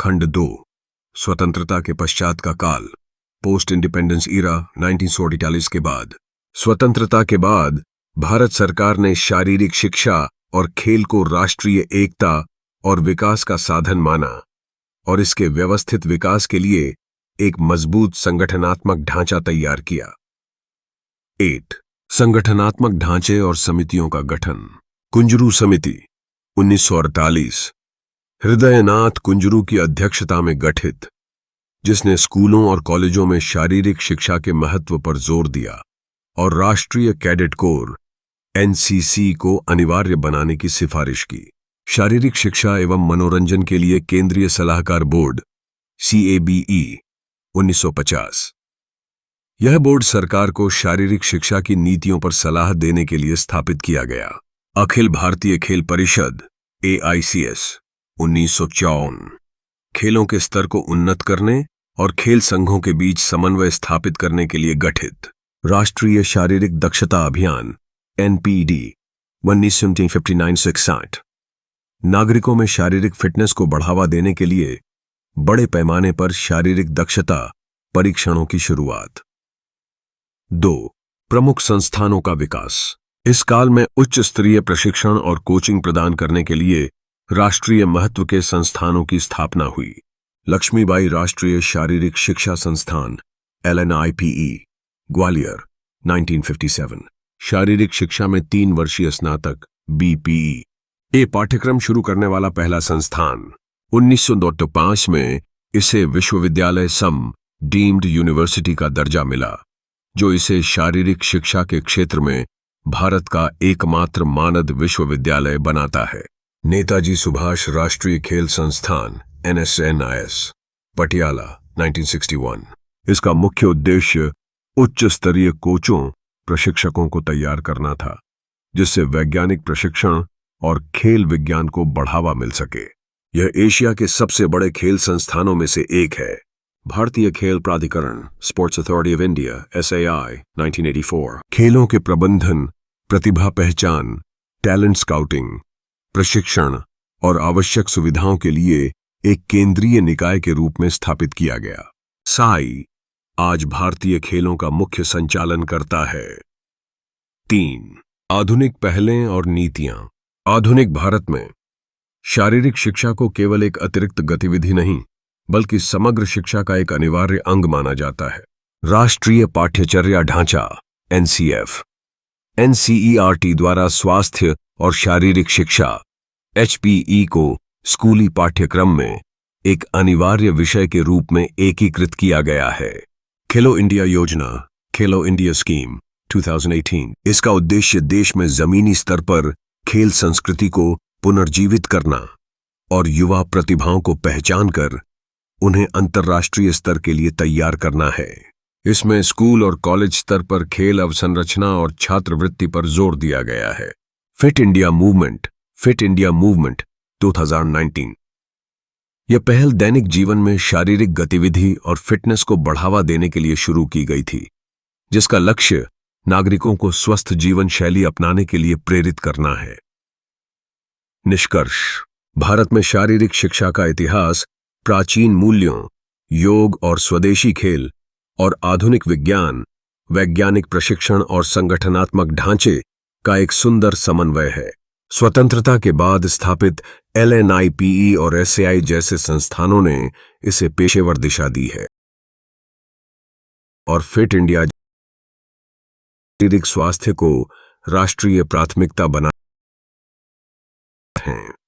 खंड 2 स्वतंत्रता के पश्चात का काल, पोस्ट इंडिपेंडेंस ईरा 1948 के बाद। स्वतंत्रता के बाद भारत सरकार ने शारीरिक शिक्षा और खेल को राष्ट्रीय एकता और विकास का साधन माना और इसके व्यवस्थित विकास के लिए एक मजबूत संगठनात्मक ढांचा तैयार किया। 8 संगठनात्मक ढांचे और समितियों का गठन। कुंजरू समिति 1948 हृदयनाथ कुंजरू की अध्यक्षता में गठित, जिसने स्कूलों और कॉलेजों में शारीरिक शिक्षा के महत्व पर जोर दिया और राष्ट्रीय कैडेट कोर एनसीसी को अनिवार्य बनाने की सिफारिश की। शारीरिक शिक्षा एवं मनोरंजन के लिए केंद्रीय सलाहकार बोर्ड CABE 1950। यह बोर्ड सरकार को शारीरिक शिक्षा की नीतियों पर सलाह देने के लिए स्थापित किया गया। अखिल भारतीय खेल परिषद AICS 1954 खेलों के स्तर को उन्नत करने और खेल संघों के बीच समन्वय स्थापित करने के लिए गठित। राष्ट्रीय शारीरिक दक्षता अभियान NPD 1959-60 नागरिकों में शारीरिक फिटनेस को बढ़ावा देने के लिए बड़े पैमाने पर शारीरिक दक्षता परीक्षणों की शुरुआत। 2 प्रमुख संस्थानों का विकास। इस काल में उच्च स्तरीय प्रशिक्षण और कोचिंग प्रदान करने के लिए राष्ट्रीय महत्व के संस्थानों की स्थापना हुई। लक्ष्मीबाई राष्ट्रीय शारीरिक शिक्षा संस्थान LNIPE ग्वालियर 1957 शारीरिक शिक्षा में 3 वर्षीय स्नातक BPE पाठ्यक्रम शुरू करने वाला पहला संस्थान। 1905 में इसे विश्वविद्यालय सम डीम्ड यूनिवर्सिटी का दर्जा मिला, जो इसे शारीरिक शिक्षा के क्षेत्र में भारत का एकमात्र मानद विश्वविद्यालय बनाता है। नेताजी सुभाष राष्ट्रीय खेल संस्थान NSNIS पटियाला 1961। इसका मुख्य उद्देश्य उच्च स्तरीय कोचों प्रशिक्षकों को तैयार करना था, जिससे वैज्ञानिक प्रशिक्षण और खेल विज्ञान को बढ़ावा मिल सके। यह एशिया के सबसे बड़े खेल संस्थानों में से एक है। भारतीय खेल प्राधिकरण sports authority of India SAI 1984 खेलों के प्रबंधन, प्रतिभा पहचान, टैलेंट स्काउटिंग, प्रशिक्षण और आवश्यक सुविधाओं के लिए एक केंद्रीय निकाय के रूप में स्थापित किया गया। SAI आज भारतीय खेलों का मुख्य संचालन करता है। 3 आधुनिक पहलें और नीतियां। आधुनिक भारत में शारीरिक शिक्षा को केवल एक अतिरिक्त गतिविधि नहीं, बल्कि समग्र शिक्षा का एक अनिवार्य अंग माना जाता है। राष्ट्रीय पाठ्यचर्या ढांचा NCF NCERT द्वारा स्वास्थ्य और शारीरिक शिक्षा HPE को स्कूली पाठ्यक्रम में एक अनिवार्य विषय के रूप में एकीकृत किया गया है। खेलो इंडिया योजना खेलो इंडिया स्कीम 2018 इसका उद्देश्य देश में जमीनी स्तर पर खेल संस्कृति को पुनर्जीवित करना और युवा प्रतिभाओं को पहचान कर उन्हें अंतर्राष्ट्रीय स्तर के लिए तैयार करना है। इसमें स्कूल और कॉलेज स्तर पर खेल अवसंरचना और छात्रवृत्ति पर जोर दिया गया है। फिट इंडिया मूवमेंट 2019 यह पहल दैनिक जीवन में शारीरिक गतिविधि और फिटनेस को बढ़ावा देने के लिए शुरू की गई थी, जिसका लक्ष्य नागरिकों को स्वस्थ जीवन शैली अपनाने के लिए प्रेरित करना है। निष्कर्ष। भारत में शारीरिक शिक्षा का इतिहास प्राचीन मूल्यों, योग और स्वदेशी खेल और आधुनिक विज्ञान, वैज्ञानिक प्रशिक्षण और संगठनात्मक ढांचे का एक सुंदर समन्वय है। स्वतंत्रता के बाद स्थापित LNIPE और SAI जैसे संस्थानों ने इसे पेशेवर दिशा दी है और फिट इंडिया शारीरिक स्वास्थ्य को राष्ट्रीय प्राथमिकता बना है।